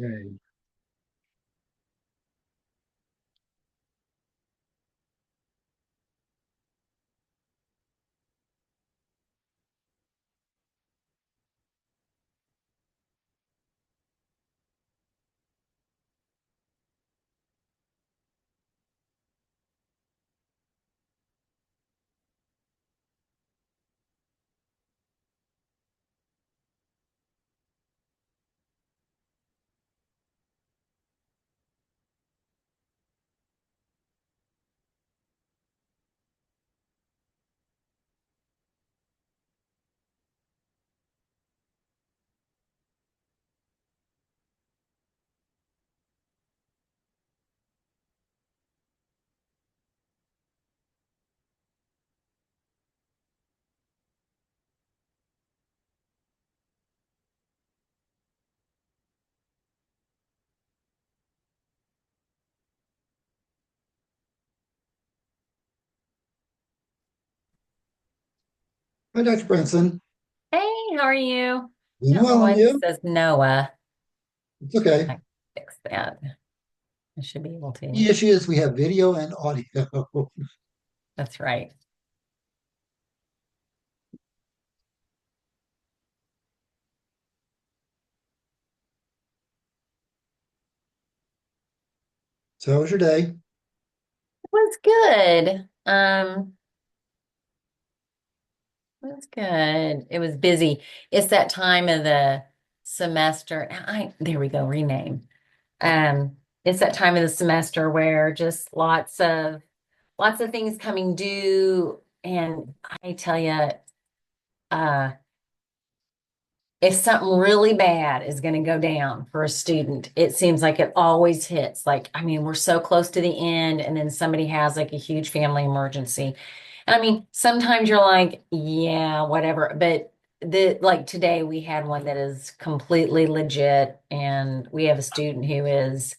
Okay. Hi, Dr. Branson. Hey, how are you? I Doing don't know well, why and this you? says Noah. It's okay. I can fix that. I should be able The to. issue is we have video and audio. That's right. So how was your day? It was good. It was good. It was busy. It's that time of the semester. There we go, rename. It's that time of the semester where just lots of things coming due. And I tell you, uh, if something really bad is going to go down for a student, it seems like it always hits. Like, I mean, we're so close to the end, and then somebody has like a huge family emergency. And I mean, sometimes you're like, yeah, whatever. But like today, we had one that is completely legit, and we have a student who is,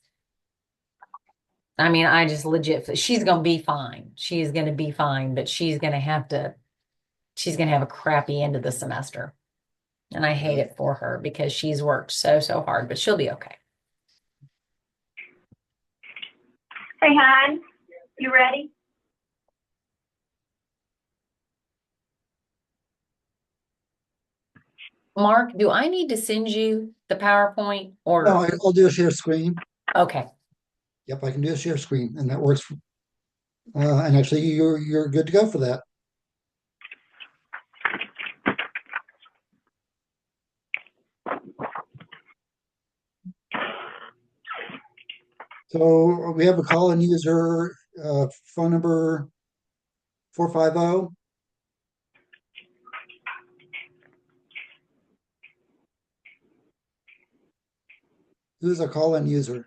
I mean, I just legit, she's going to be fine. She's going to be fine, but she's going to have a crappy end of the semester. And I hate Yeah. it for her because she's worked so hard, but she'll be okay. Hey, hon, you ready? Mark, do I need to send you the PowerPoint No, or I'll do a share screen. okay. Yep, I can do a share screen, and that works. And actually, you're good to go for that. So we have a call-in user, phone number 450. Who's a call-in user?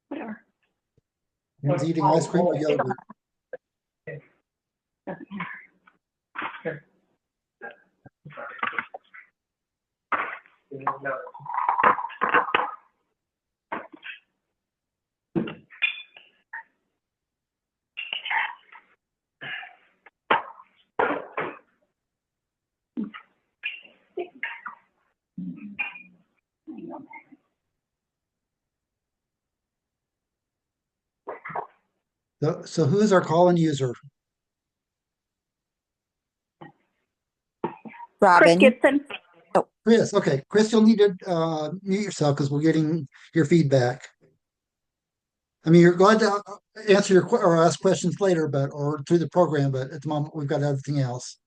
Whatever. Who's eating ice cream or yogurt? So who's our call-in user? Chris Robin. Gibson. Oh, Chris. Okay, Chris, you'll need to mute yourself because we're getting your feedback. I mean, you're glad to answer or ask questions later, but or through the program, but at the moment we've got everything else.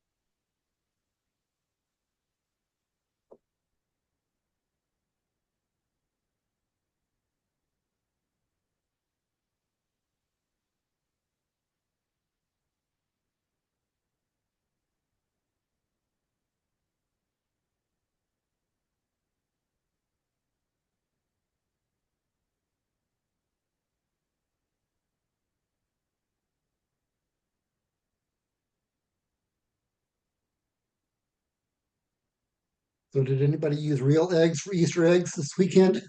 So did anybody use real eggs for Easter eggs this weekend?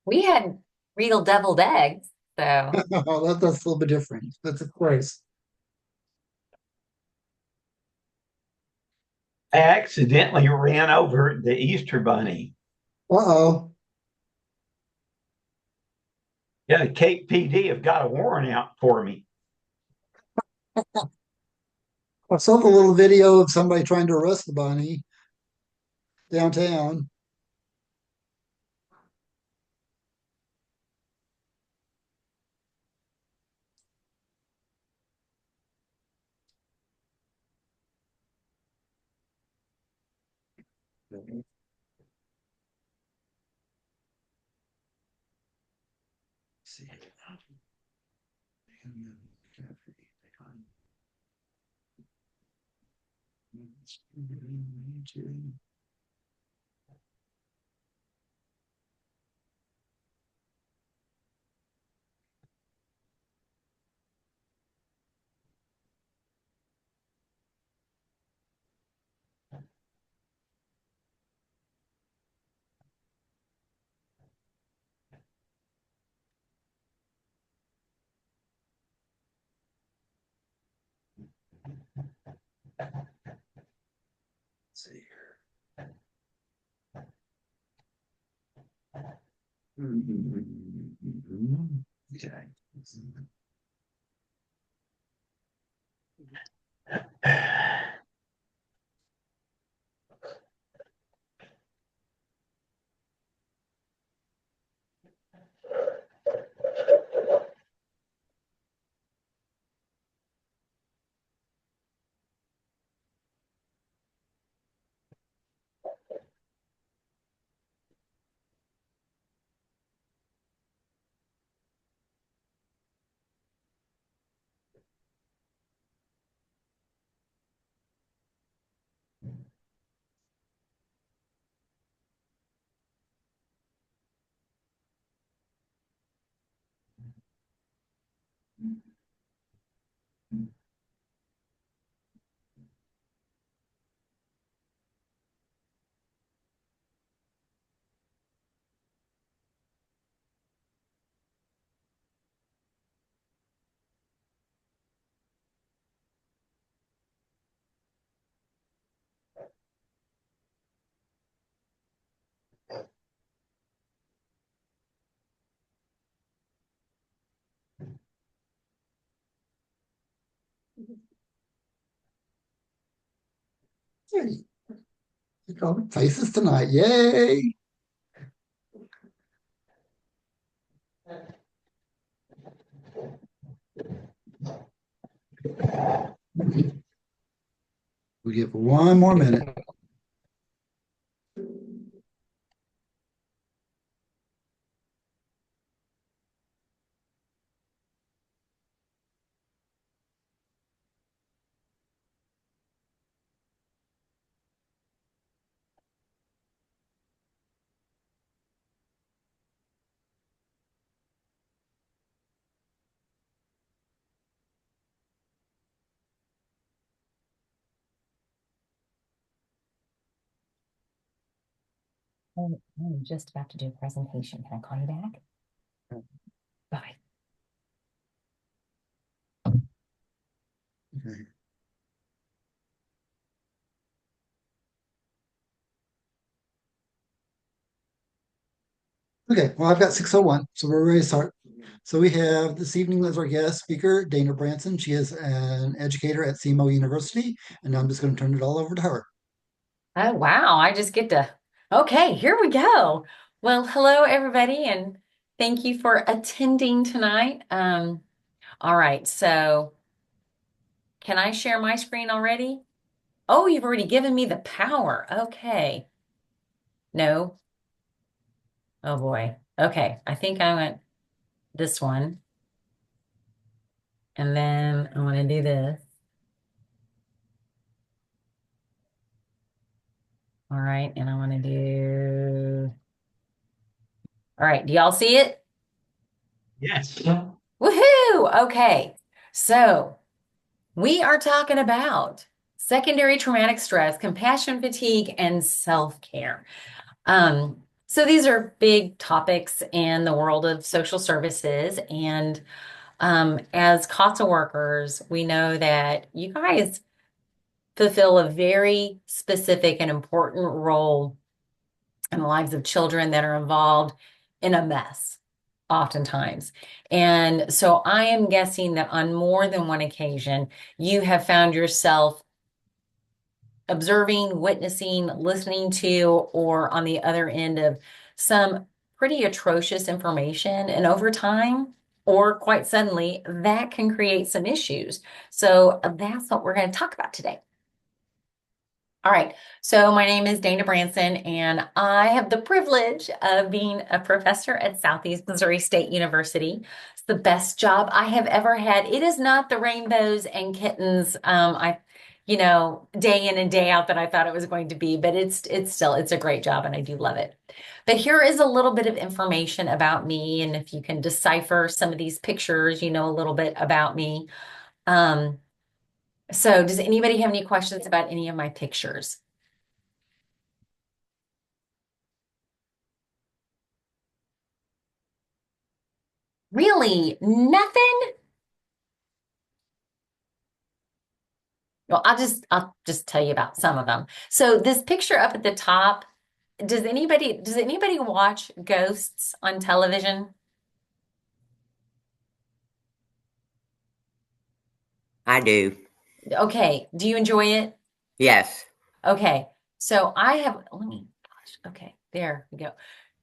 We had real deviled eggs, so Oh, that's a little bit different. That's of course. I accidentally ran over the Easter bunny. Uh-oh. Yeah, the Cape PD have got a warrant out for me. I saw the little video of somebody trying to arrest the bunny downtown. See. See here. Okay. Hey, you know, faces tonight. Yay. We give one more minute. I'm just about to do a presentation. Can I call you back? Bye. Okay. Okay, well, I've got 6:01, so we're ready to start. So we have this evening as our guest speaker, Dana Branson. She is an educator at CMO University, and I'm just going to turn it all over to her. Oh, wow. I just get to, okay, here we go. Well, hello, everybody, and thank you for attending tonight. All right, so can I share my screen already? Oh, you've already given me the power. Okay. No. Oh boy. Okay, I think I went this one, and then I want to do this. All right, and I want to do, all right, do y'all see it? Yes. Woohoo! Okay, so we are talking about secondary traumatic stress, compassion fatigue, and self-care. So these are big topics in the world of social services. And as CASA workers, we know that you guys fulfill a very specific and important role in the lives of children that are involved in a mess, oftentimes. And so I am guessing that on more than one occasion, you have found yourself observing, witnessing, listening to, or on the other end of some pretty atrocious information. And over time, or quite suddenly, that can create some issues. So that's what we're going to talk about today. All right, so my name is Dana Branson, and I have the privilege of being a professor at Southeast Missouri State University. It's the best job I have ever had. It is not the rainbows and kittens, day in and day out that I thought it was going to be, but it's a great job, and I do love it. But here is a little bit of information about me, and if you can decipher some of these pictures, you know a little bit about me. So does anybody have any questions about any of my pictures? Really? Nothing? Well, I'll just tell you about some of them. So this picture up at the top, does anybody watch ghosts on television? I do. Okay. Do you enjoy it? Yes. Okay. So okay, there we go.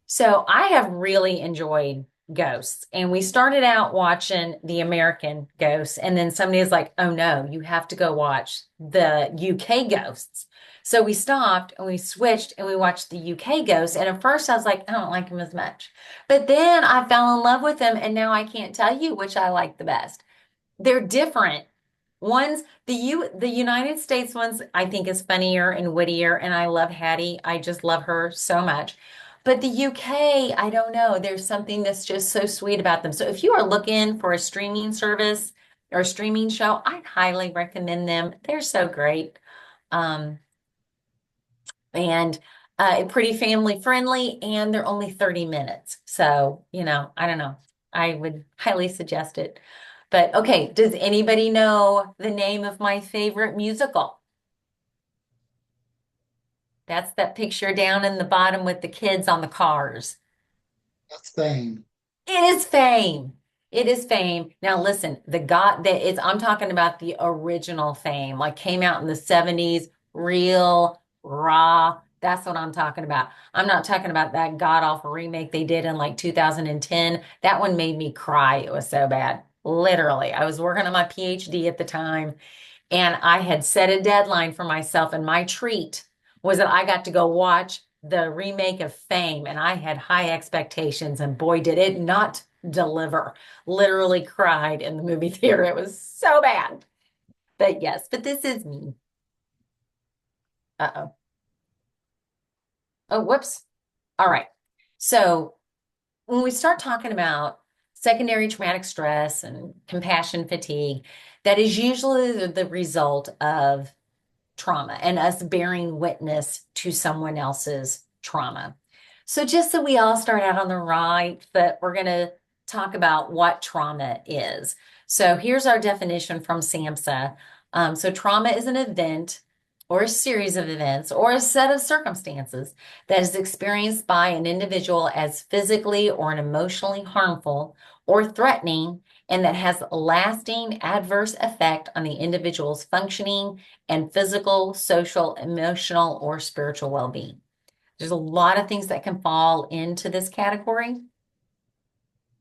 So I have really enjoyed Ghosts, and we started out watching the American Ghosts, and then somebody was like, "Oh no, you have to go watch the UK Ghosts." So we stopped and we switched and we watched the UK Ghosts. And at first I was like, I don't like them as much. But then I fell in love with them, and now I can't tell you which I like the best. They're different. The United States ones I think is funnier and wittier, and I love Hattie. I just love her so much. But the UK, I don't know. There's something that's just so sweet about them. So if you are looking for a streaming service or a streaming show, I highly recommend them. They're so great. Um, and Pretty family friendly, and they're only 30 minutes. So, I don't know. I would highly suggest it. But okay, does anybody know the name of my favorite musical? That's that picture down in the bottom with the kids on the cars. That's Fame. It is Fame. It is Fame. Now listen, I'm talking about the original Fame, like came out in the 70s, real, raw. That's what I'm talking about. I'm not talking about that god-awful remake they did in like 2010. That one made me cry. It was so bad. Literally. I was working on my PhD at the time, and I had set a deadline for myself, and my treat was that I got to go watch the remake of Fame, and I had high expectations, and boy, did it not deliver. Literally cried in the movie theater. It was so bad. But yes, but this is me. Uh-oh. Oh, whoops. All right. So when we start talking about secondary traumatic stress and compassion fatigue, that is usually the result of trauma and us bearing witness to someone else's trauma. So just so we all start out on the right foot, we're going to talk about what trauma is. So here's our definition from SAMHSA. So trauma is an event or a series of events or a set of circumstances that is experienced by an individual as physically or emotionally harmful or threatening, and that has a lasting adverse effect on the individual's functioning and physical, social, emotional, or spiritual well-being. There's a lot of things that can fall into this category.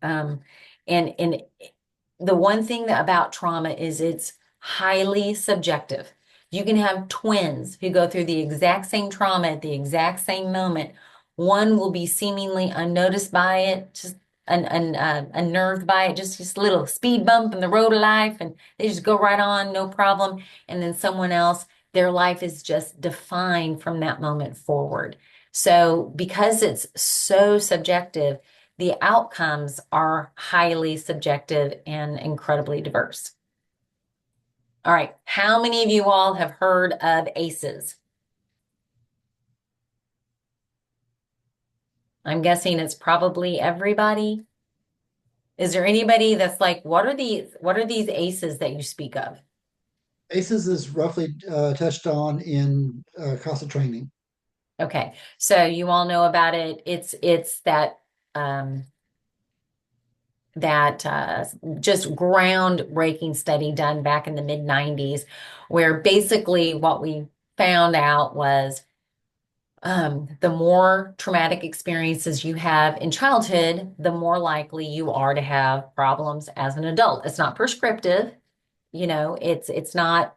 And the one thing about trauma is it's highly subjective. You can have twins who go through the exact same trauma at the exact same moment. One will be seemingly unnoticed by it, just unnerved by it, just a little speed bump in the road of life, and they just go right on, no problem. And then someone else, their life is just defined from that moment forward. So because it's so subjective, the outcomes are highly subjective and incredibly diverse. All right. How many of you all have heard of ACEs? I'm guessing it's probably everybody. Is there anybody that's like, what are these ACEs that you speak of? ACEs is roughly touched on in CASA training. Okay. So you all know about it. It's that um that just groundbreaking study done back in the mid 90s, where basically what we found out was the more traumatic experiences you have in childhood, the more likely you are to have problems as an adult. It's not prescriptive, it's not,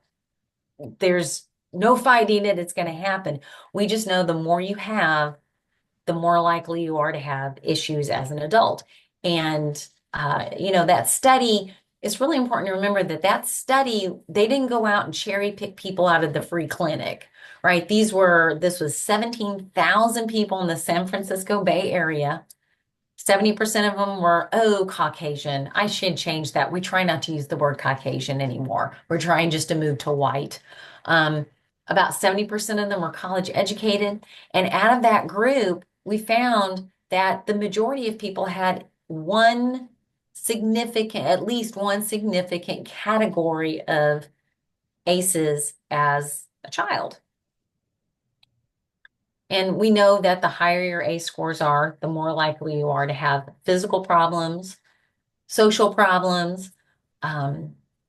there's no fighting it, it's going to happen. We just know the more you have, the more likely you are to have issues as an adult. And, that study, it's really important to remember that that study, they didn't go out and cherry pick people out of the free clinic, right? This was 17,000 people in the San Francisco Bay Area. 70% of them were, Caucasian. I should change that. We try not to use the word Caucasian anymore. We're trying just to move to white. Um, about 70% of them were college educated. And out of that group, we found that the majority of people had at least one significant category of ACEs as a child. And we know that the higher your ACE scores are, the more likely you are to have physical problems, social problems.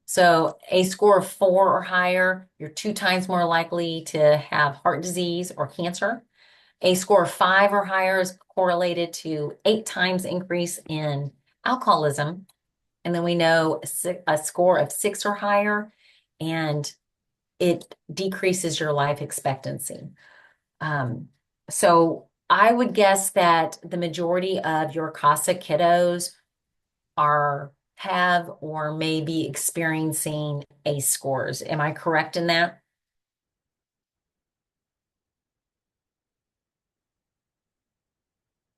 So a score of 4 or higher, you're 2 times more likely to have heart disease or cancer. A score of 5 or higher is correlated to 8 times increase in alcoholism. And then we know a score of 6 or higher, and it decreases your life expectancy. Um, so I would guess that the majority of your CASA kiddos have or may be experiencing ACE scores. Am I correct in that?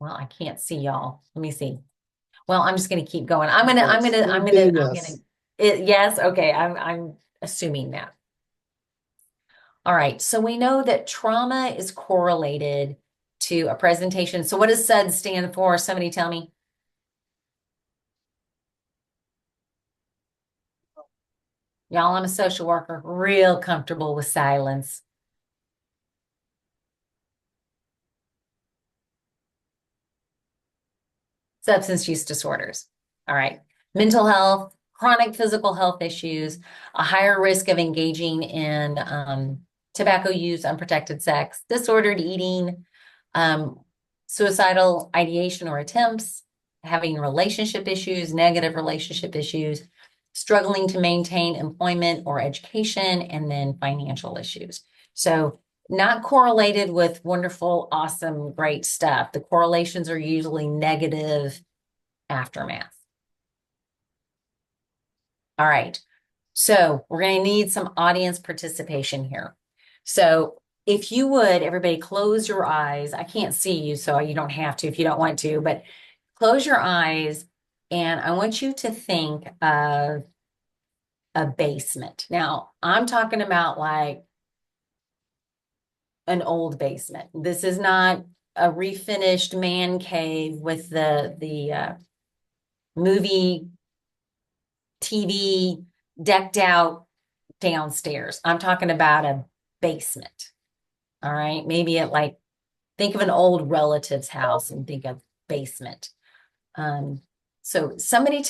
Well, I can't see y'all. Let me see. Well, I'm just going to keep going. Yes. Okay. I'm assuming that. All right. So we know that trauma is correlated to a presentation. So what does SUD stand for? Somebody tell me. Y'all, I'm a social worker, real comfortable with silence. Substance use disorders. All right. Mental health, chronic physical health issues, a higher risk of engaging in tobacco use, unprotected sex, disordered eating, suicidal ideation or attempts, having relationship issues, negative relationship issues, struggling to maintain employment or education, and then financial issues. So not correlated with wonderful, awesome, great stuff. The correlations are usually negative aftermath. All right. So we're going to need some audience participation here. So if you would, everybody close your eyes. I can't see you, so you don't have to if you don't want to, but close your eyes, and I want you to think of a basement. Now, I'm talking about like an old basement. This is not a refinished man cave with the movie TV decked out downstairs. I'm talking about a basement. All right. Maybe think of an old relative's house and think of basement. So somebody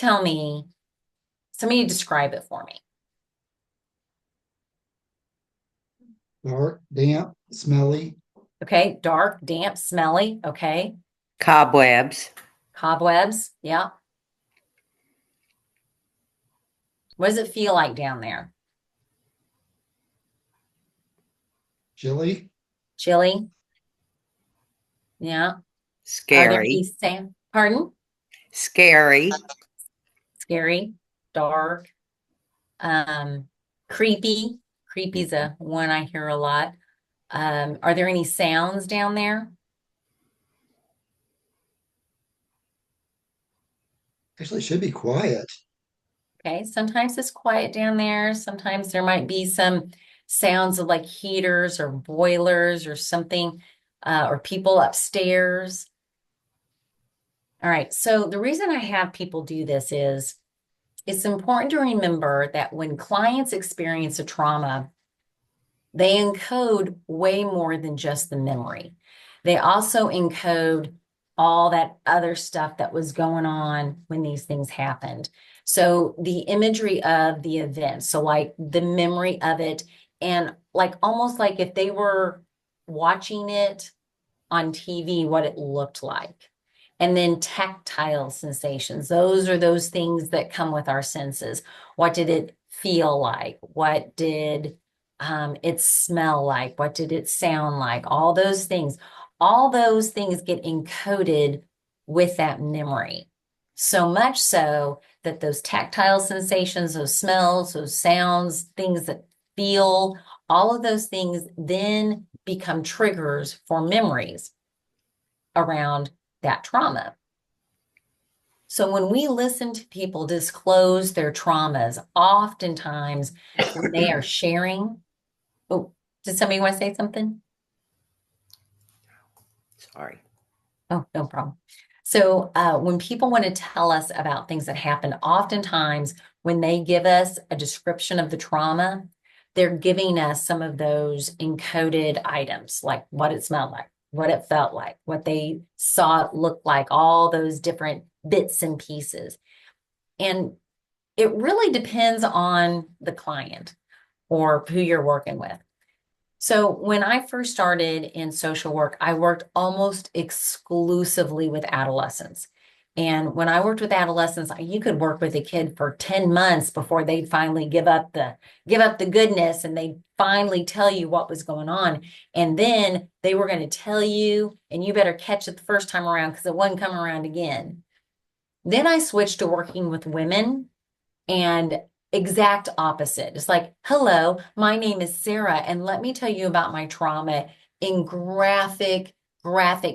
describe it for me. Dark, damp, smelly. Okay. Dark, damp, smelly. Okay. Cobwebs. Cobwebs. Yeah. What does it feel like down there? Chilly. Chilly. Yeah. Are there any Scary. pardon? Scary. Scary, dark, creepy. Creepy's a one I hear a lot. Are there any sounds down there? Actually, it should be quiet. Okay, sometimes it's quiet down there. Sometimes there might be some sounds of like heaters or boilers or something, or people upstairs. All right, so the reason I have people do this is it's important to remember that when clients experience a trauma, they encode way more than just the memory. They also encode all that other stuff that was going on when these things happened. So the imagery of the event, so like the memory of it, and like almost like if they were watching it on TV, what it looked like. And then tactile sensations. Those are those things that come with our senses. What did it feel like? What did it smell like? What did it sound like? All those things. All those things get encoded with that memory. So much so that those tactile sensations, those smells, those sounds, things that feel, all of those things then become triggers for memories around that trauma. So when we listen to people disclose their traumas, oftentimes when they are sharing, oh, did somebody want to say something? Sorry. Oh, no problem. So when people want to tell us about things that happened, oftentimes when they give us a description of the trauma, they're giving us some of those encoded items, like what it smelled like, what it felt like, what they saw it look like, all those different bits and pieces. And it really depends on the client or who you're working with. So when I first started in social work, I worked almost exclusively with adolescents. And when I worked with adolescents, you could work with a kid for 10 months before they'd finally give up the goodness and they finally tell you what was going on. And then they were going to tell you, and you better catch it the first time around because it wouldn't come around again. Then I switched to working with women and exact opposite. It's like, hello, my name is Sarah, and let me tell you about my trauma in graphic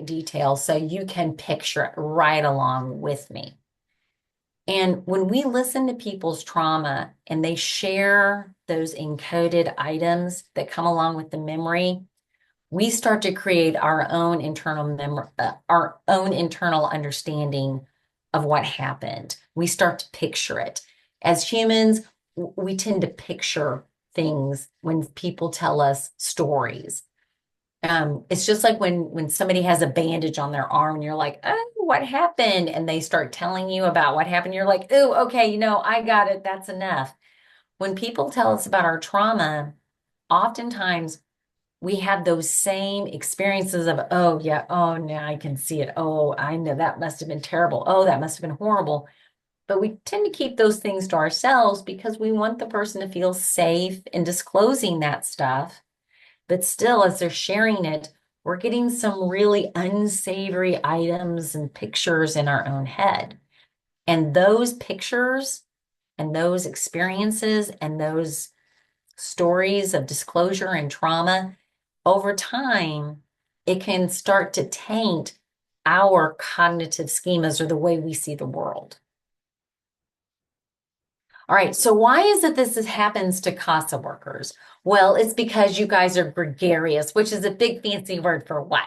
detail so you can picture it right along with me. And when we listen to people's trauma and they share those encoded items that come along with the memory, we start to create our own our own internal understanding of what happened. We start to picture it. As humans, we tend to picture things when people tell us stories. It's just like when somebody has a bandage on their arm and you're like, oh, what happened? And they start telling you about what happened. You're like, oh, okay, I got it. That's enough. When people tell us about our trauma, oftentimes we have those same experiences of, oh, yeah, oh, now I can see it. Oh, I know that must have been terrible. Oh, that must have been horrible. But we tend to keep those things to ourselves because we want the person to feel safe in disclosing that stuff. But still, as they're sharing it, we're getting some really unsavory items and pictures in our own head. And those pictures and those experiences and those stories of disclosure and trauma, over time, it can start to taint our cognitive schemas or the way we see the world. All right, so why is it this happens to CASA workers? Well, it's because you guys are gregarious, which is a big fancy word for what?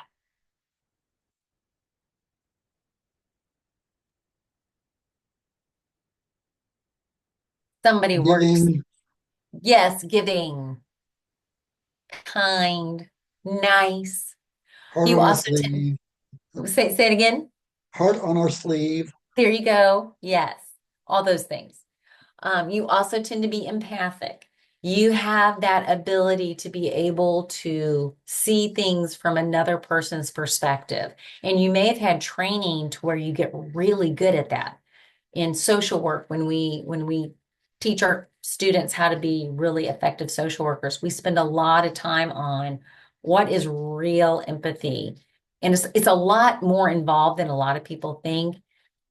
Somebody works. Giving, Yes, giving, kind, nice. heart You on our also sleeve, say it again. heart on our sleeve. There you go. Yes, all those things. You also tend to be empathic. You have that ability to be able to see things from another person's perspective. And you may have had training to where you get really good at that. In social work, when we teach our students how to be really effective social workers, we spend a lot of time on what is real empathy. And it's a lot more involved than a lot of people think,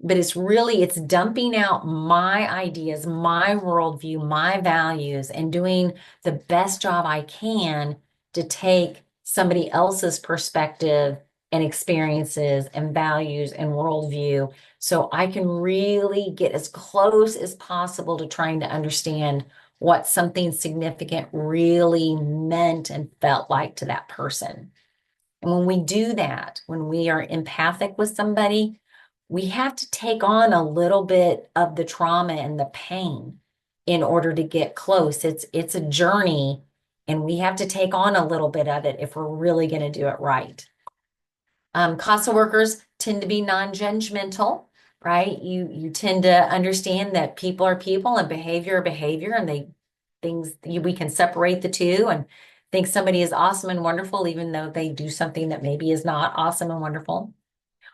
but it's dumping out my ideas, my worldview, my values, and doing the best job I can to take somebody else's perspective and experiences and values and worldview. So I can really get as close as possible to trying to understand what something significant really meant and felt like to that person. And when we do that, when we are empathic with somebody, we have to take on a little bit of the trauma and the pain in order to get close. It's a journey, and we have to take on a little bit of it if we're really going to do it right. CASA workers tend to be non-judgmental, right? You tend to understand that people are people and behavior are behavior, and we can separate the two and think somebody is awesome and wonderful, even though they do something that maybe is not awesome and wonderful.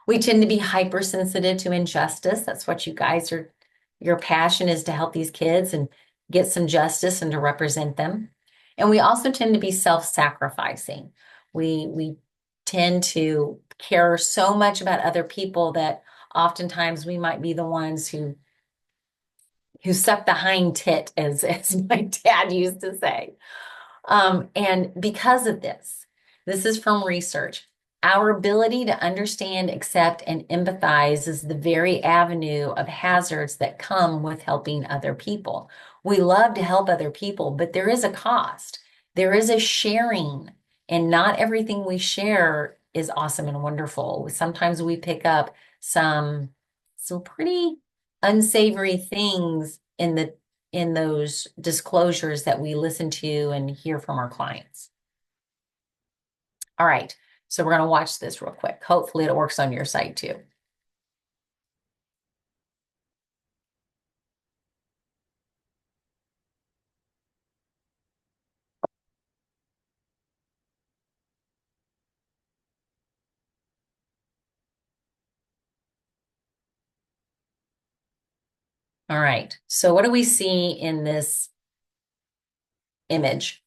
We tend to be hypersensitive to injustice. That's what you guys are, your passion is to help these kids and get some justice and to represent them. And we also tend to be self-sacrificing. We tend to care so much about other people that oftentimes we might be the ones who suck the hind tit, as my dad used to say. And because of this is from research. Our ability to understand, accept, and empathize is the very avenue of hazards that come with helping other people. We love to help other people, but there is a cost. There is a sharing, and not everything we share is awesome and wonderful. Sometimes we pick up some pretty unsavory things in those disclosures that we listen to and hear from our clients. All right, so we're going to watch this real quick. Hopefully it works on your side too. All right, so what do we see in this image?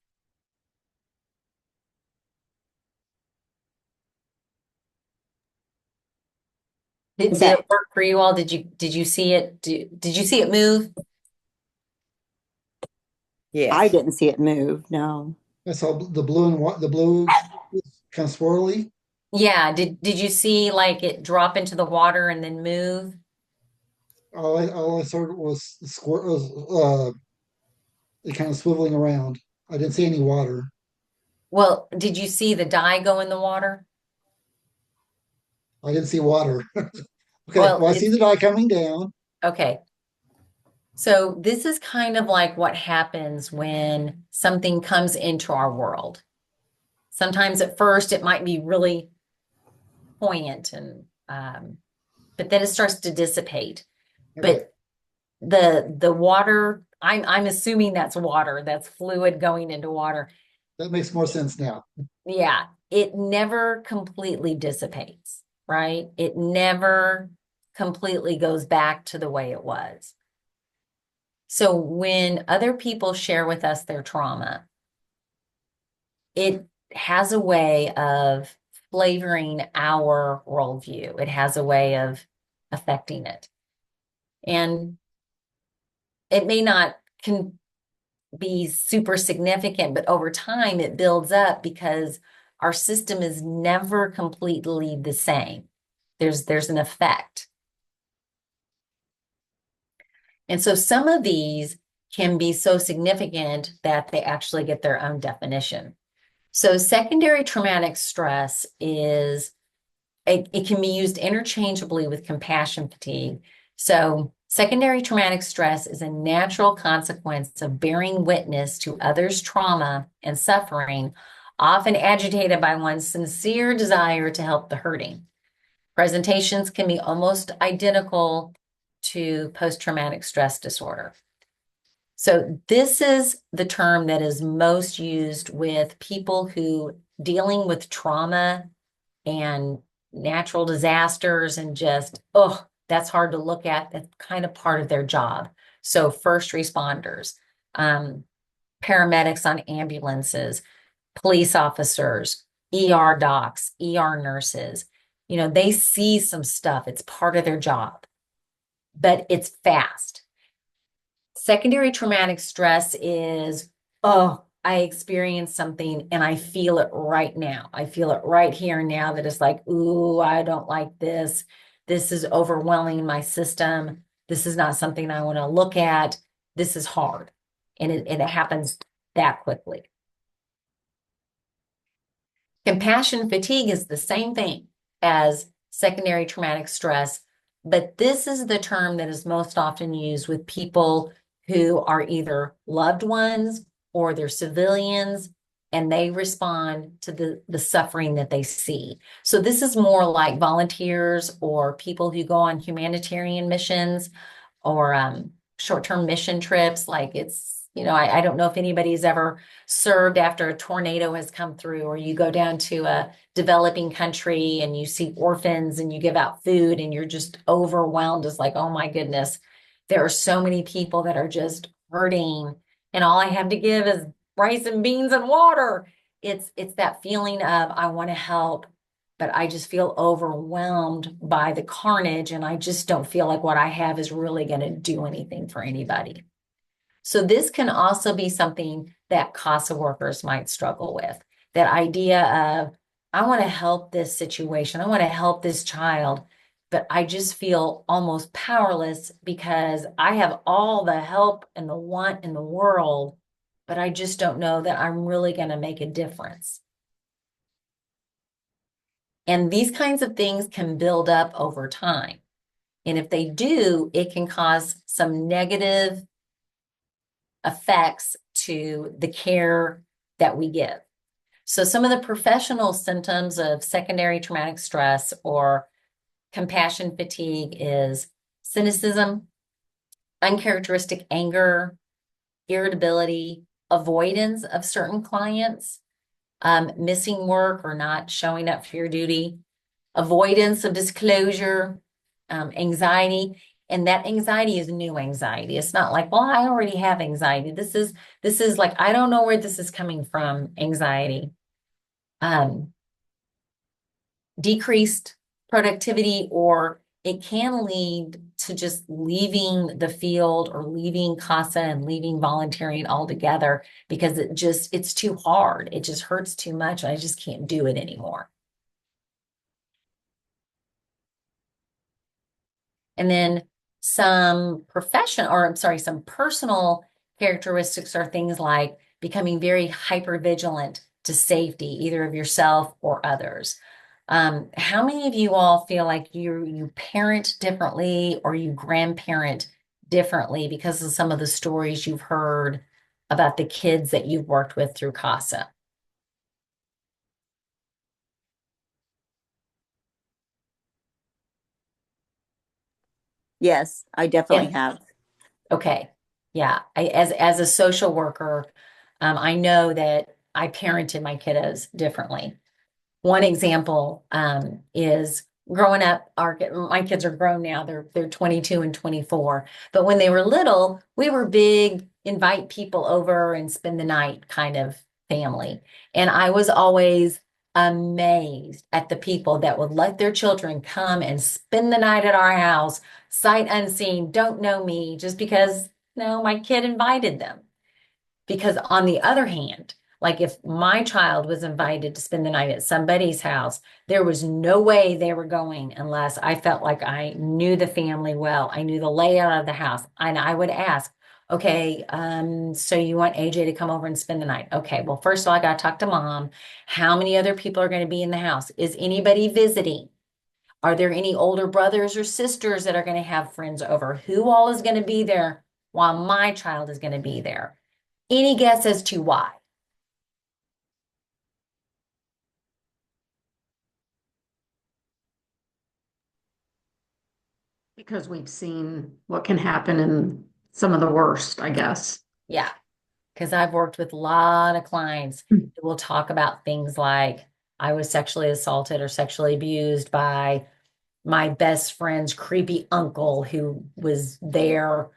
Did it work for you all? Did you see it? Did you see it move? Yes. I didn't see it move. No. I saw the blue and white, the blue was kind of swirly. Yeah, did you see like it drop into the water and then move? All I saw was it kind of swiveling around. I didn't see any water. Well, did you see the dye go in the water? I didn't see water. Okay, Well, well, I see the dye coming down. okay. So this is kind of like what happens when something comes into our world. Sometimes at first it might be really poignant and but then it starts to dissipate. Okay, But the water, I'm assuming that's water, that's fluid going into water. that makes more sense now. Yeah, it never completely dissipates, right? It never completely goes back to the way it was. So when other people share with us their trauma, it has a way of flavoring our worldview. It has a way of affecting it. And it may not be super significant, but over time it builds up because our system is never completely the same. There's an effect. And so some of these can be so significant that they actually get their own definition. So secondary traumatic stress is, it can be used interchangeably with compassion fatigue. So secondary traumatic stress is a natural consequence of bearing witness to others' trauma and suffering, often agitated by one's sincere desire to help the hurting. Presentations can be almost identical to post-traumatic stress disorder. So this is the term that is most used with people who dealing with trauma and natural disasters and just, oh, that's hard to look at. That's kind of part of their job. So first responders, paramedics on ambulances, police officers, ER docs, ER nurses, they see some stuff. It's part of their job, but it's fast. Secondary traumatic stress is, oh, I experienced something and I feel it right now. I feel it right here and now that it's like, ooh, I don't like this. This is overwhelming my system. This is not something I want to look at. This is hard. And it happens that quickly. Compassion fatigue is the same thing as secondary traumatic stress, but this is the term that is most often used with people who are either loved ones or they're civilians and they respond to the suffering that they see. So this is more like volunteers or people who go on humanitarian missions or short-term mission trips. Like it's, I don't know if anybody's ever served after a tornado has come through, or you go down to a developing country and you see orphans and you give out food and you're just overwhelmed. It's like, oh my goodness, there are so many people that are just hurting, and all I have to give is rice and beans and water. It's that feeling of I want to help, but I just feel overwhelmed by the carnage, and I just don't feel like what I have is really going to do anything for anybody. So this can also be something that CASA workers might struggle with. That idea of, I want to help this situation, I want to help this child, but I just feel almost powerless because I have all the help and the want in the world, but I just don't know that I'm really going to make a difference. And these kinds of things can build up over time. And if they do, it can cause some negative effects to the care that we give. So some of the professional symptoms of secondary traumatic stress or compassion fatigue is cynicism, uncharacteristic anger, irritability, avoidance of certain clients, missing work or not showing up for your duty, avoidance of disclosure, anxiety. And that anxiety is new anxiety. It's not like, well, I already have anxiety. This is like, I don't know where this is coming from, anxiety. Decreased productivity, or it can lead to just leaving the field or leaving CASA and leaving volunteering altogether because it's too hard. It just hurts too much. I just can't do it anymore. And then some some personal characteristics are things like becoming very hypervigilant to safety, either of yourself or others. How many of you all feel like you parent differently or you grandparent differently because of some of the stories you've heard about the kids that you've worked with through CASA? Yes, I definitely Yeah. have. Okay. Yeah. As a social worker, I know that I parented my kiddos differently. One example is growing up. My kids are grown now. They're 22 and 24. But when they were little, we were big, invite people over and spend the night kind of family. And I was always amazed at the people that would let their children come and spend the night at our house, sight unseen, don't know me, just because, no, my kid invited them. Because on the other hand, like if my child was invited to spend the night at somebody's house, there was no way they were going unless I felt like I knew the family well. I knew the layout of the house. And I would ask, okay, so you want AJ to come over and spend the night? Okay, well, first of all, I got to talk to mom. How many other people are going to be in the house? Is anybody visiting? Are there any older brothers or sisters that are going to have friends over? Who all is going to be there while my child is going to be there? Any guess as to why? Because we've seen what can happen in some of the worst, I guess. Yeah, because I've worked with a lot of clients who will talk about things like I was sexually assaulted or sexually abused by my best friend's creepy uncle who was there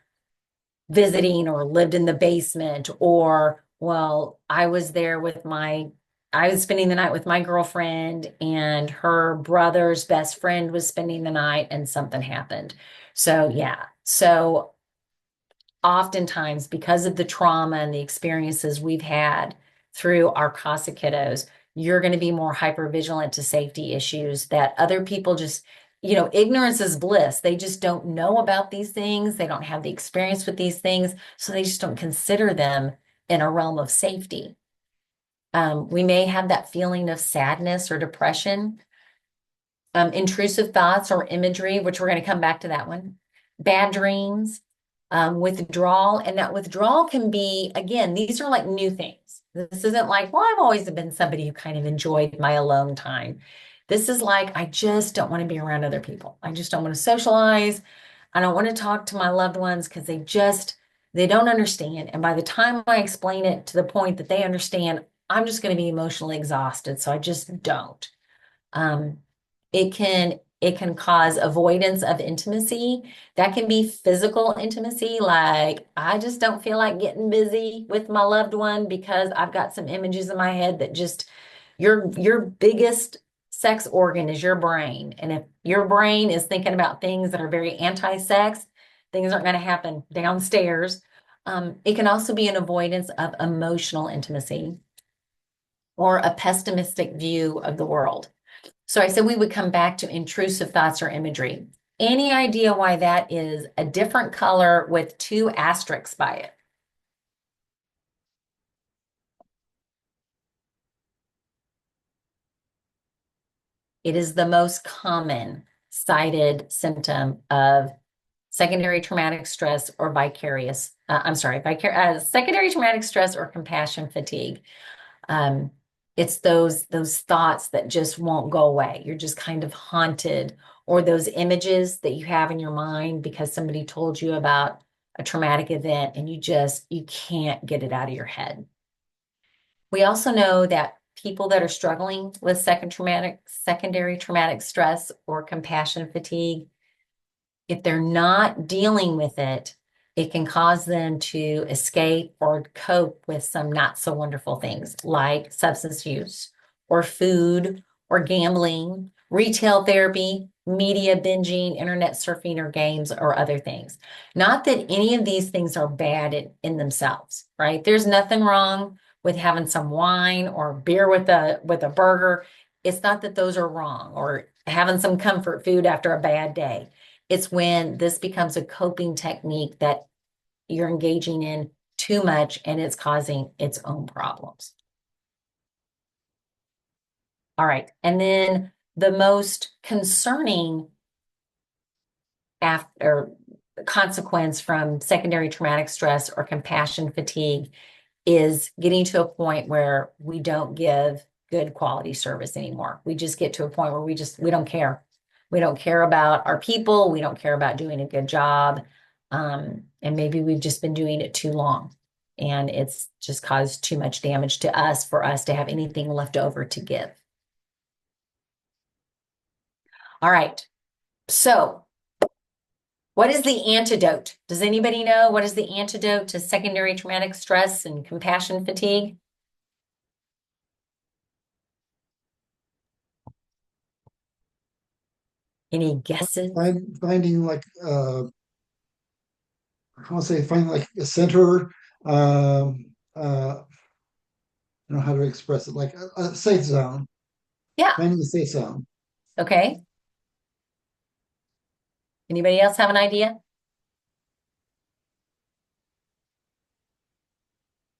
visiting or lived in the basement, or, well, I was spending the night with my girlfriend and her brother's best friend was spending the night and something happened. So, yeah. So oftentimes, because of the trauma and the experiences we've had through our CASA kiddos, you're going to be more hyper vigilant to safety issues that other people just, ignorance is bliss. They just don't know about these things. They don't have the experience with these things, so they just don't consider them in a realm of safety. We may have that feeling of sadness or depression, intrusive thoughts or imagery, which we're going to come back to that one, bad dreams, withdrawal. And that withdrawal can be, again, these are like new things. This isn't like, well, I've always been somebody who kind of enjoyed my alone time. This is like, I just don't want to be around other people. I just don't want to socialize. I don't want to talk to my loved ones because they don't understand. And by the time I explain it to the point that they understand, I'm just going to be emotionally exhausted. So I just don't. Um, it can cause avoidance of intimacy. That can be physical intimacy, like I just don't feel like getting busy with my loved one because I've got some images in my head that just your biggest sex organ is your brain. And if your brain is thinking about things that are very anti-sex, things aren't going to happen downstairs. It can also be an avoidance of emotional intimacy or a pessimistic view of the world. So I said we would come back to intrusive thoughts or imagery. Any idea why that is a different color with 2 asterisks by it? It is the most common cited symptom of secondary traumatic stress or secondary traumatic stress or compassion fatigue. It's those thoughts that just won't go away. You're just kind of haunted, or those images that you have in your mind because somebody told you about a traumatic event and you can't get it out of your head. We also know that people that are struggling with secondary traumatic stress or compassion fatigue, if they're not dealing with it, it can cause them to escape or cope with some not so wonderful things like substance use or food or gambling, retail therapy, media binging, internet surfing, or games or other things. Not that any of these things are bad in themselves, right? There's nothing wrong with having some wine or beer with a burger. It's not that those are wrong, or having some comfort food after a bad day. It's when this becomes a coping technique that you're engaging in too much and it's causing its own problems. All right. And then the most concerning consequence from secondary traumatic stress or compassion fatigue is getting to a point where we don't give good quality service anymore. We just get to a point where we don't care. We don't care about our people. We don't care about doing a good job. And maybe we've just been doing it too long and it's just caused too much damage to us for us to have anything left over to give. All right. So what is the antidote? Does anybody know what is the antidote to secondary traumatic stress and compassion fatigue? Any guesses? Finding like I want to say finding like a center. I don't know how to express it. Like a safe zone. Yeah. Finding a safe zone. Okay. Anybody else have an idea?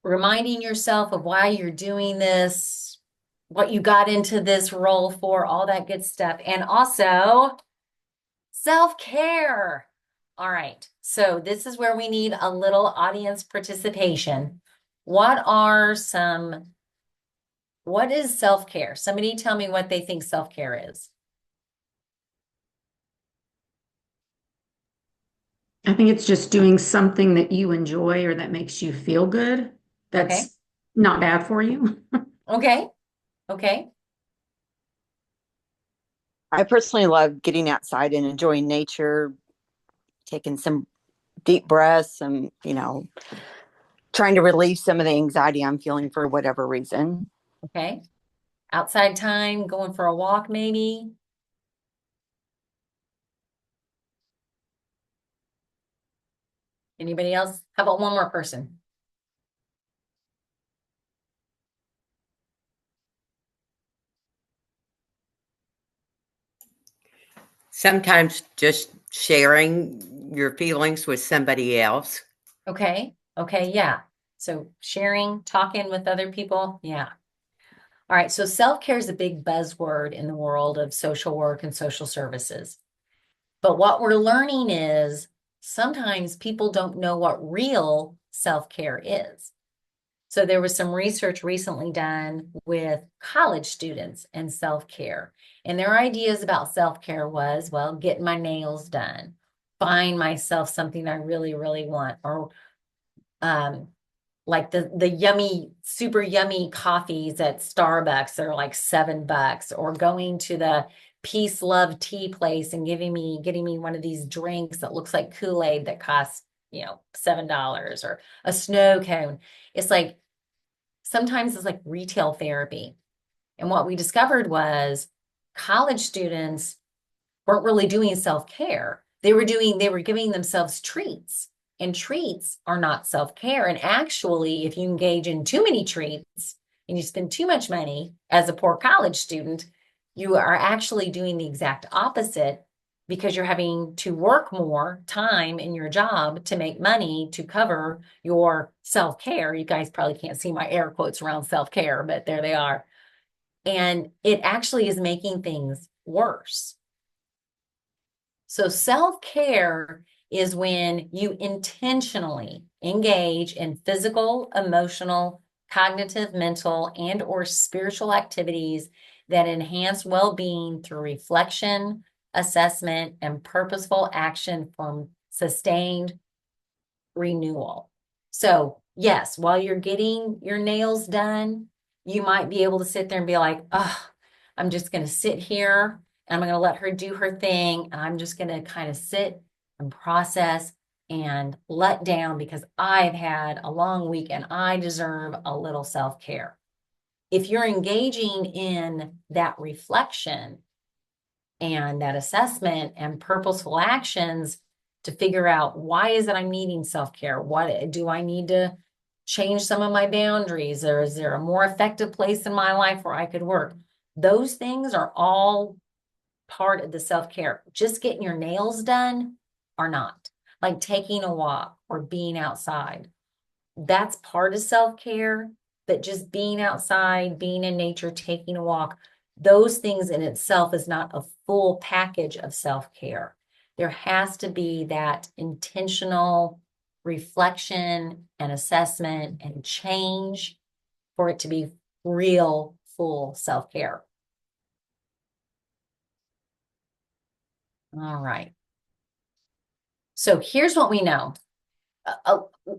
Reminding yourself of why you're doing this, what you got into this role for, all that good stuff. And also self-care. All right. So this is where we need a little audience participation. What is self-care? Somebody tell me what they think self-care is. I think it's just doing something that you enjoy or that makes you feel good. That's Okay. not bad for you. Okay. Okay. I personally love getting outside and enjoying nature, taking some deep breaths and, trying to relieve some of the anxiety I'm feeling for whatever reason. Okay. Outside time, going for a walk, maybe. Anybody else? How about one more person? Sometimes just sharing your feelings with somebody else. Okay. Okay. Yeah. So sharing, talking with other people. Yeah. All right. So self-care is a big buzzword in the world of social work and social services. But what we're learning is sometimes people don't know what real self-care is. So there was some research recently done with college students and self-care. And their ideas about self-care was, well, getting my nails done, buying myself something I really, really want, or like the yummy, super yummy coffees at Starbucks that are like $7, or going to the Peace Love Tea place and getting me one of these drinks that looks like Kool-Aid that costs, $7, or a snow cone. It's like sometimes it's like retail therapy. And what we discovered was college students weren't really doing self-care. They were giving themselves treats. And treats are not self-care. And actually, if you engage in too many treats and you spend too much money as a poor college student, you are actually doing the exact opposite, because you're having to work more time in your job to make money to cover your self-care. You guys probably can't see my air quotes around self-care, but there they are. And it actually is making things worse. So self-care is when you intentionally engage in physical, emotional, cognitive, mental, and or spiritual activities that enhance well-being through reflection, assessment, and purposeful action from sustained renewal. So yes, while you're getting your nails done, you might be able to sit there and be like, oh, I'm just going to sit here and I'm going to let her do her thing. And I'm just going to kind of sit and process and let down, because I've had a long week and I deserve a little self-care. If you're engaging in that reflection and that assessment and purposeful actions to figure out, why is it I'm needing self-care? What do I need to change some of my boundaries? Or is there a more effective place in my life where I could work? Those things are all part of the self-care. Just getting your nails done are not. Like taking a walk or being outside. That's part of self-care, but just being outside, being in nature, taking a walk, those things in itself is not a full package of self-care. There has to be that intentional reflection and assessment and change for it to be real, full self-care. All right. So here's what we know.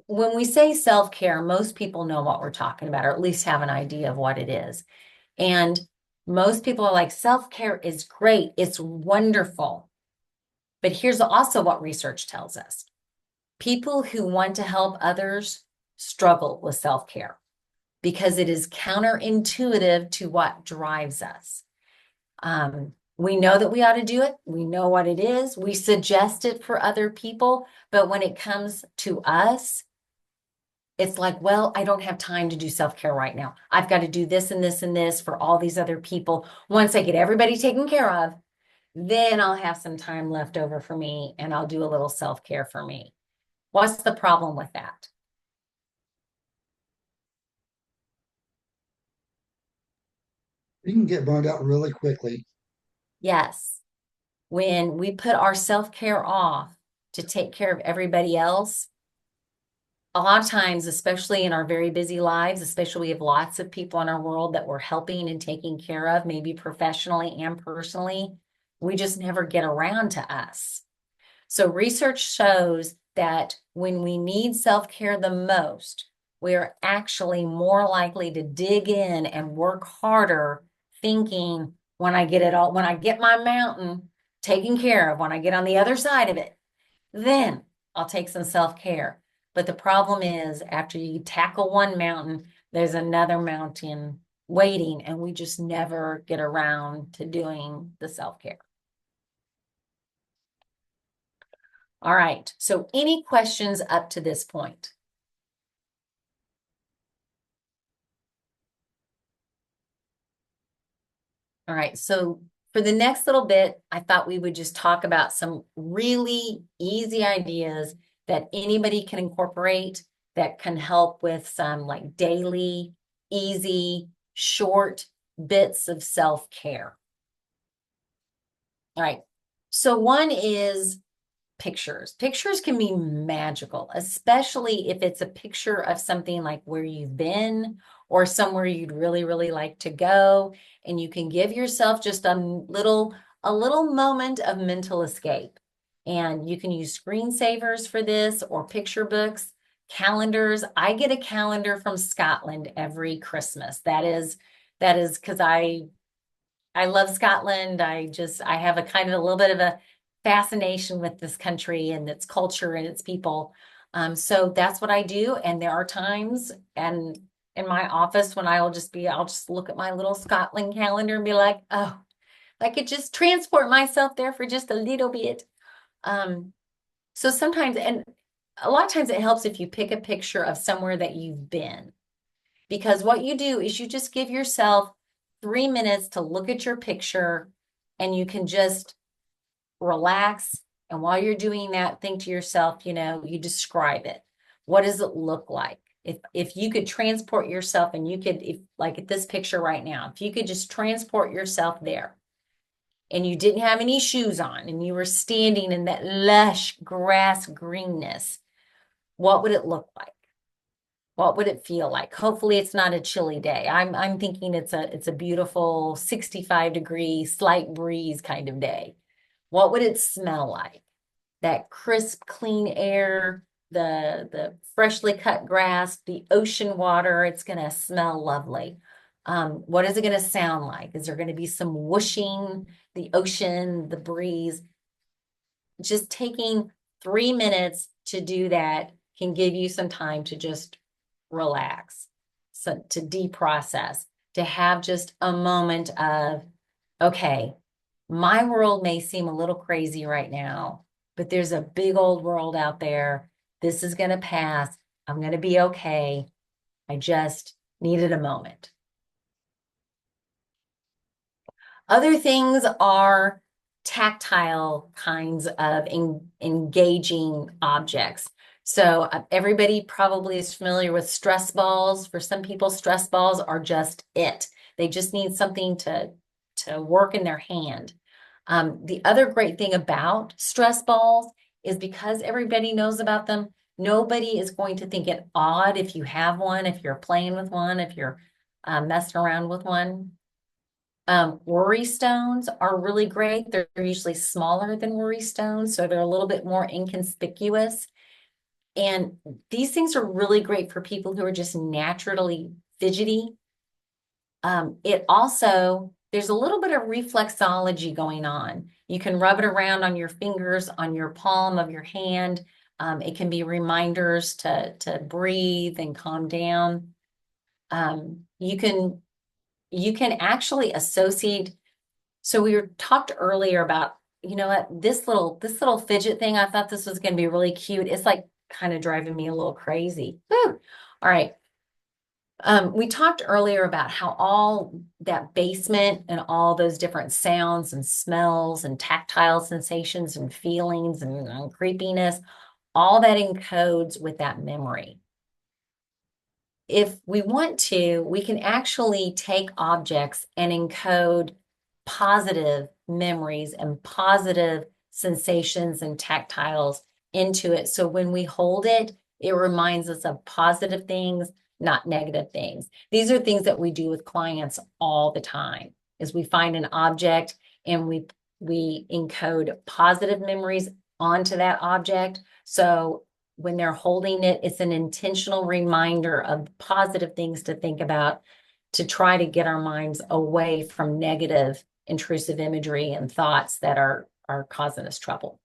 When we say self-care, most people know what we're talking about, or at least have an idea of what it is. And most people are like, self-care is great. It's wonderful. But here's also what research tells us. People who want to help others struggle with self-care because it is counterintuitive to what drives us. We know that we ought to do it. We know what it is. We suggest it for other people. But when it comes to us, it's like, well, I don't have time to do self-care right now. I've got to do this and this and this for all these other people. Once I get everybody taken care of, then I'll have some time left over for me and I'll do a little self-care for me. What's the problem with that? You can get burned out really quickly. Yes. When we put our self-care off to take care of everybody else, a lot of times, especially in our very busy lives, especially we have lots of people in our world that we're helping and taking care of, maybe professionally and personally, we just never get around to us. So research shows that when we need self-care the most, we are actually more likely to dig in and work harder, thinking, when I get my mountain taken care of, when I get on the other side of it, then I'll take some self-care. But the problem is, after you tackle one mountain, there's another mountain waiting, and we just never get around to doing the self-care. All right. So any questions up to this point? All right. So for the next little bit, I thought we would just talk about some really easy ideas that anybody can incorporate that can help with some like daily, easy, short bits of self-care. All right. So one is pictures. Pictures can be magical, especially if it's a picture of something like where you've been or somewhere you'd really, really like to go. And you can give yourself just a little moment of mental escape. And you can use screensavers for this or picture books, calendars. I get a calendar from Scotland every Christmas. That is because I love Scotland. I have a kind of a little bit of a fascination with this country and its culture and its people. So that's what I do. And there are times and in my office when I'll just look at my little Scotland calendar and be like, oh, I could just transport myself there for just a little bit. So sometimes, and a lot of times it helps if you pick a picture of somewhere that you've been. Because what you do is you just give yourself 3 minutes to look at your picture and you can just relax. And while you're doing that, think to yourself, you describe it. What does it look like? If you could transport yourself and you could, if like at this picture right now, if you could just transport yourself there and you didn't have any shoes on and you were standing in that lush grass greenness, what would it look like? What would it feel like? Hopefully it's not a chilly day. I'm thinking it's a beautiful 65-degree, slight breeze kind of day. What would it smell like? That crisp, clean air, the freshly cut grass, the ocean water, it's gonna smell lovely. What is it gonna sound like? Is there gonna be some whooshing, the ocean, the breeze? Just taking 3 minutes to do that can give you some time to just relax, so to deprocess, to have just a moment of, okay, my world may seem a little crazy right now, but there's a big old world out there. This is going to pass. I'm going to be okay. I just needed a moment. Other things are tactile kinds of engaging objects. So everybody probably is familiar with stress balls. For some people, stress balls are just it. They just need something to work in their hand. The other great thing about stress balls is because everybody knows about them, nobody is going to think it odd if you have one, if you're playing with one, if you're messing around with one. Worry stones are really great. They're usually smaller than worry stones, so they're a little bit more inconspicuous. And these things are really great for people who are just naturally fidgety. It also, there's a little bit of reflexology going on. You can rub it around on your fingers, on your palm of your hand. It can be reminders to breathe and calm down. You can actually associate. So we talked earlier about, you know what, this little fidget thing, I thought this was going to be really cute. It's like kind of driving me a little crazy. Woo. All right. We talked earlier about how all that basement and all those different sounds and smells and tactile sensations and feelings and creepiness, all that encodes with that memory. If we want to, we can actually take objects and encode positive memories and positive sensations and tactiles into it. So when we hold it, it reminds us of positive things, not negative things. These are things that we do with clients all the time, is we find an object and we encode positive memories onto that object. So when they're holding it, it's an intentional reminder of positive things to think about, to try to get our minds away from negative intrusive imagery and thoughts that are causing us trouble.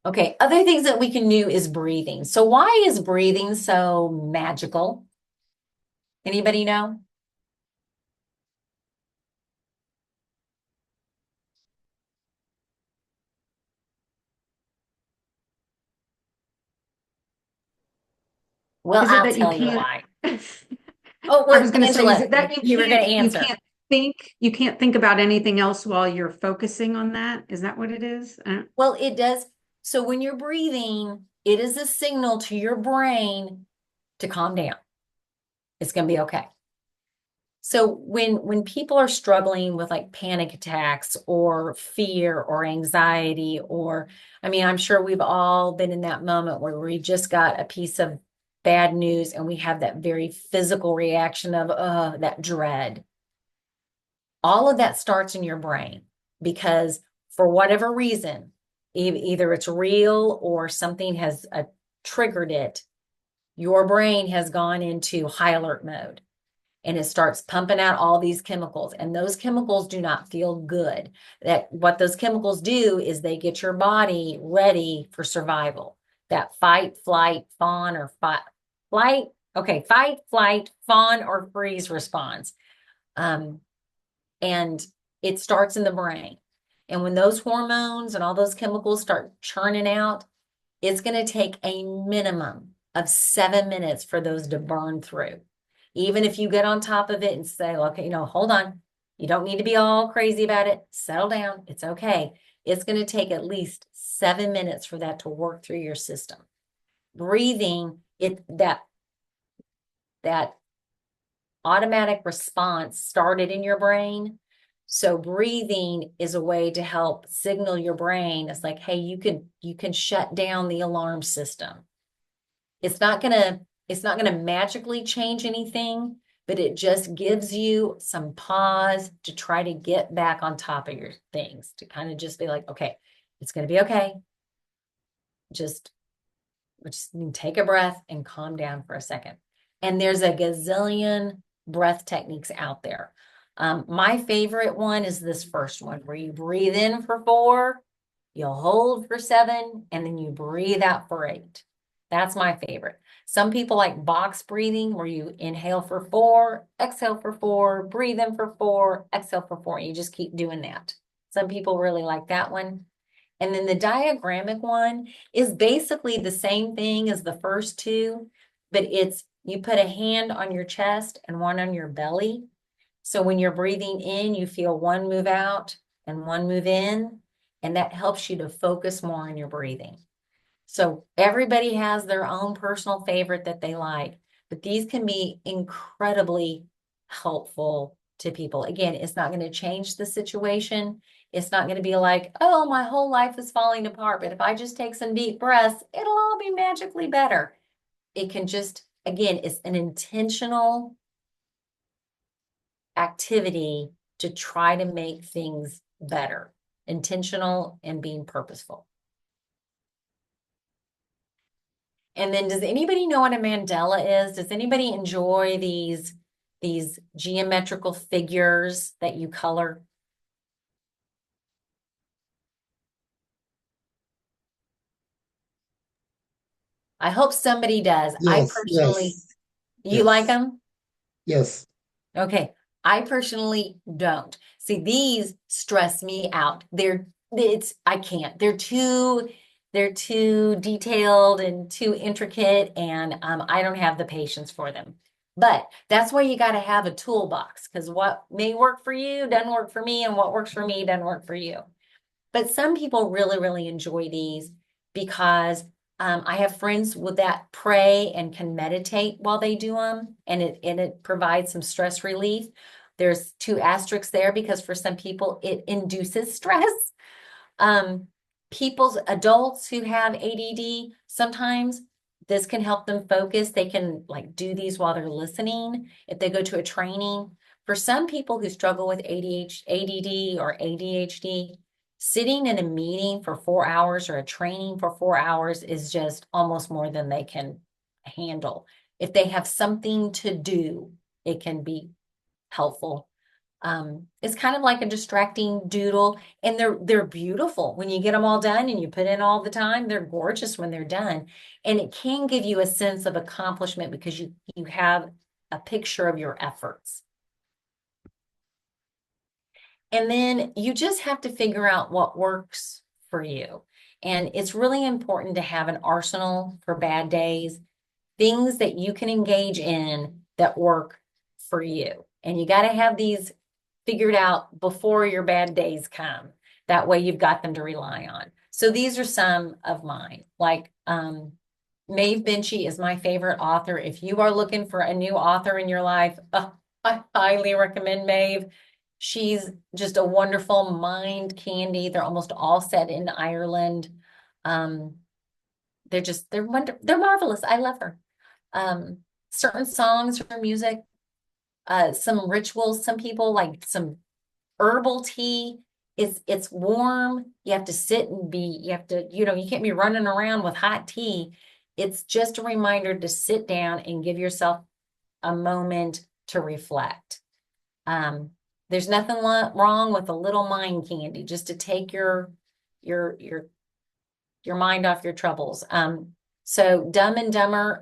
Okay, other things that we can do is breathing. So why is breathing so magical? Anybody know? Well, Is it I'll that you tell you can't? why. Oh, I well, was going to say, is Angela, it that you were going to answer. you can't think about anything else while you're focusing on that? Is that what it is? Well, it does. So when you're breathing, it is a signal to your brain to calm down. It's going to be okay. So when people are struggling with like panic attacks or fear or anxiety, or I mean, I'm sure we've all been in that moment where we just got a piece of bad news and we have that very physical reaction of that dread. All of that starts in your brain because for whatever reason, either it's real or something has triggered it, your brain has gone into high alert mode and it starts pumping out all these chemicals, and those chemicals do not feel good. That what those chemicals do is they get your body ready for survival. That fight, flight, fawn, or flight. Okay, fight, flight, fawn, or freeze response. And it starts in the brain. And when those hormones and all those chemicals start churning out, it's going to take a minimum of 7 minutes for those to burn through. Even if you get on top of it and say, okay, hold on. You don't need to be all crazy about it. Settle down. It's okay. It's going to take at least 7 minutes for that to work through your system. Breathing, that automatic response started in your brain. So breathing is a way to help signal your brain. It's like, hey, you can shut down the alarm system. It's not gonna magically change anything, but it just gives you some pause to try to get back on top of your things, to kind of just be like, okay, it's gonna be okay. Just take a breath and calm down for a second. And there's a gazillion breath techniques out there. My favorite one is this first one where you breathe in for 4, you'll hold for 7, and then you breathe out for 8. That's my favorite. Some people like box breathing where you inhale for 4, exhale for 4, breathe in for 4, exhale for 4. And you just keep doing that. Some people really like that one. And then the diagrammic one is basically the same thing as the first two, but it's you put a hand on your chest and one on your belly. So when you're breathing in, you feel one move out and one move in, and that helps you to focus more on your breathing. So everybody has their own personal favorite that they like, but these can be incredibly helpful to people. Again, it's not going to change the situation. It's not going to be like, oh, my whole life is falling apart, but if I just take some deep breaths, it'll all be magically better. It can just, again, it's an intentional activity to try to make things better, intentional and being purposeful. And then does anybody know what a mandala is? Does anybody enjoy these geometrical figures that you color? I hope somebody does. I Yes, personally, yes, you like yes, them? yes. Okay. I personally don't. See, these stress me out. I can't. They're too detailed and too intricate, and I don't have the patience for them. But that's why you got to have a toolbox, because what may work for you doesn't work for me, and what works for me doesn't work for you. But some people really, really enjoy these because I have friends with that pray and can meditate while they do them, and it provides some stress relief. There's 2 asterisks there because for some people it induces stress. Um, Adults who have ADD, sometimes this can help them focus. They can like do these while they're listening if they go to a training. For some people who struggle with ADD or ADHD, sitting in a meeting for 4 hours or a training for 4 hours is just almost more than they can handle. If they have something to do, it can be helpful. It's kind of like a distracting doodle, and they're beautiful when you get them all done and you put in all the time. They're gorgeous when they're done, and it can give you a sense of accomplishment because you have a picture of your efforts. And then you just have to figure out what works for you. And it's really important to have an arsenal for bad days. things that you can engage in that work for you. And you got to have these figured out before your bad days come. That way you've got them to rely on. So these are some of mine. Like Maeve Binchy is my favorite author. If you are looking for a new author in your life, I highly recommend Maeve. She's just a wonderful mind candy. They're almost all set in Ireland. They're marvelous. I love her. Certain songs or music, some rituals, some people like some herbal tea. It's warm. You have to sit and you have to, you can't be running around with hot tea. It's just a reminder to sit down and give yourself a moment to reflect. There's nothing wrong with a little mind candy, just to take your mind off your troubles. So Dumb and Dumber,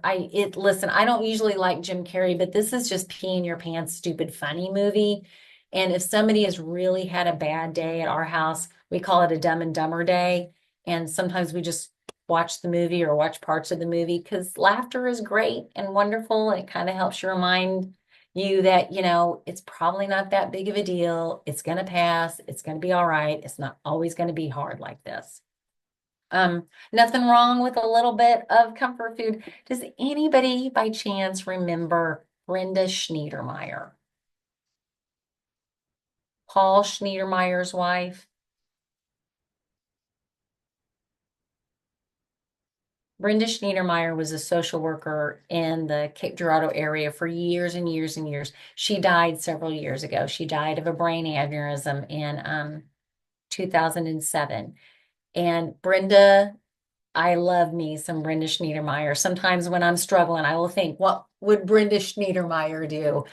listen, I don't usually like Jim Carrey, but this is just pee in your pants, stupid, funny movie. And if somebody has really had a bad day at our house, we call it a Dumb and Dumber day. And sometimes we just watch the movie or watch parts of the movie because laughter is great and wonderful. And it kind of helps you remind you that, it's probably not that big of a deal. It's going to pass. It's going to be all right. It's not always going to be hard like this. Nothing wrong with a little bit of comfort food. Does anybody by chance remember Brenda Schniedermeyer? Paul Schniedermeyer's wife? Brenda Schniedermeyer was a social worker in the Cape Girardeau area for years and years and years. She died several years ago. She died of a brain aneurysm in 2007. And Brenda, I love me some Brenda Schniedermeyer. Sometimes when I'm struggling, I will think, what would Brenda Schniedermeyer do?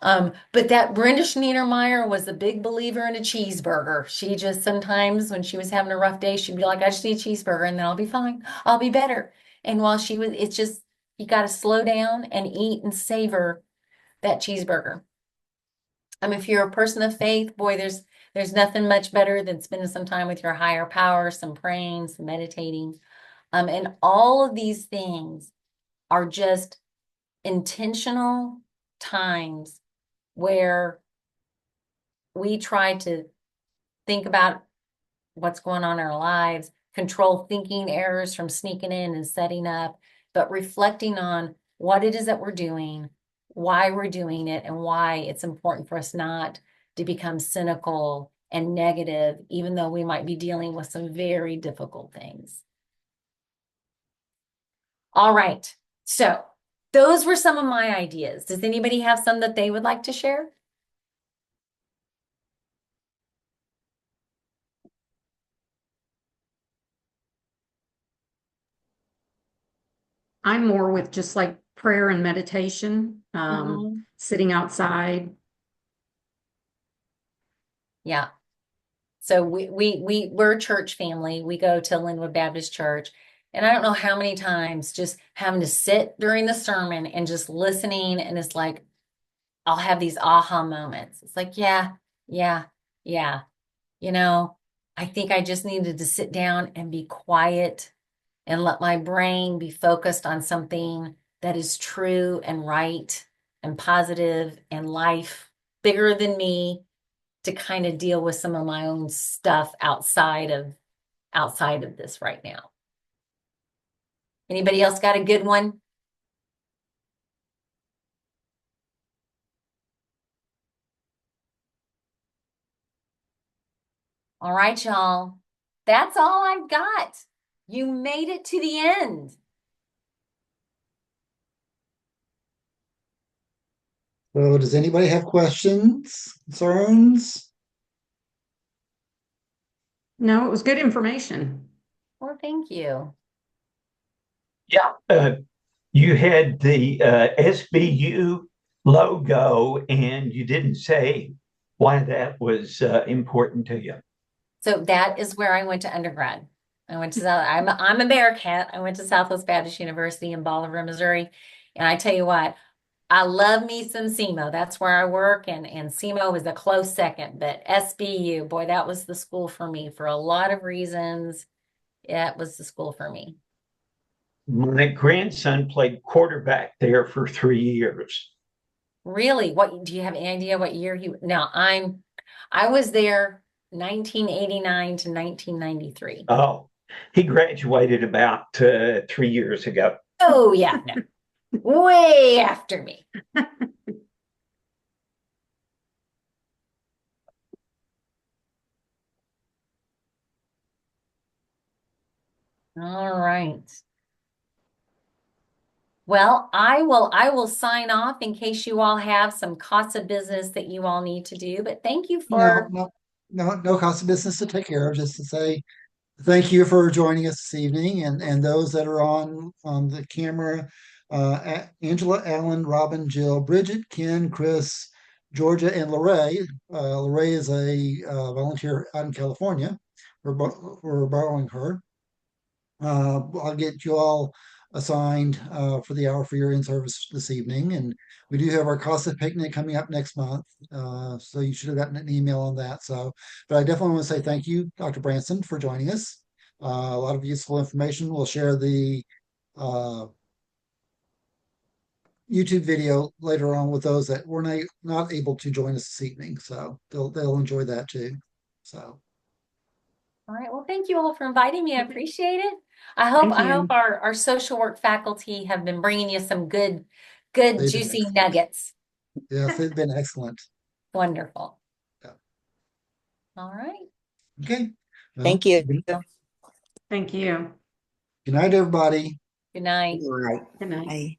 But that Brenda Schniedermeyer was a big believer in a cheeseburger. She just sometimes, when she was having a rough day, she'd be like, I just need a cheeseburger and then I'll be fine. I'll be better. And while it's just, you got to slow down and eat and savor that cheeseburger. If you're a person of faith, boy, there's nothing much better than spending some time with your higher power, some praying, some meditating. And all of these things are just intentional times where we try to think about what's going on in our lives, control thinking errors from sneaking in and setting up, but reflecting on what it is that we're doing, why we're doing it, and why it's important for us not to become cynical and negative, even though we might be dealing with some very difficult things. All right. So those were some of my ideas. Does anybody have some that they would like to share? I'm more with just like prayer and meditation, sitting outside. Yeah. So we're a church family. We go to Linwood Baptist Church. And I don't know how many times just having to sit during the sermon and just listening. And it's like, I'll have these aha moments. It's like, yeah, yeah, yeah. I think I just needed to sit down and be quiet and let my brain be focused on something that is true and right and positive and life bigger than me to kind of deal with some of my own stuff outside of this right now. Anybody else got a good one? All right, y'all. That's all I've got. You made it to the end. So does anybody have questions, concerns? No, it was good information. Well, thank you. Yeah, you had the SBU logo, and you didn't say why that was important to you. So that is where I went to undergrad. I'm a Bearcat. I went to Southwest Baptist University in Bolivar, Missouri. And I tell you what, I love me some SEMO. That's where I work, and SEMO was a close second. But SBU, boy, that was the school for me for a lot of reasons. That was the school for me. My grandson played quarterback there for 3 years. Really? What do you have any idea what year he now I was there 1989 to 1993. Oh, he graduated about 3 years ago. Oh yeah, no. Way after me. All right. Well, I will sign off in case you all have some CASA business that you all need to do, but thank you No, for no cost of business to take care of, just to say thank you for joining us this evening, and those that are on the camera, Angela, Alan, Robin, Jill, Bridget, Ken, Chris, Georgia, and Lorraine. Lorraine is a volunteer out in California. We're borrowing her. I'll get you all assigned for the hour for your in-service this evening. And we do have our CASA picnic coming up next month. So you should have gotten an email on that. So, but I definitely want to say thank you, Dr. Branson, for joining us. A lot of useful information. We'll share the uh, YouTube video later on with those that were not able to join us this evening. So they'll enjoy that too. So all right. Well, thank you all for inviting me. I appreciate it. Thank I hope you. our social work faculty have been bringing you some good they've been juicy excellent. nuggets. Yes, they've been excellent. Wonderful. Yeah. All right. Okay. Well, Thank you. Thank you. good night, everybody. Good night. Right. Good night. Bye.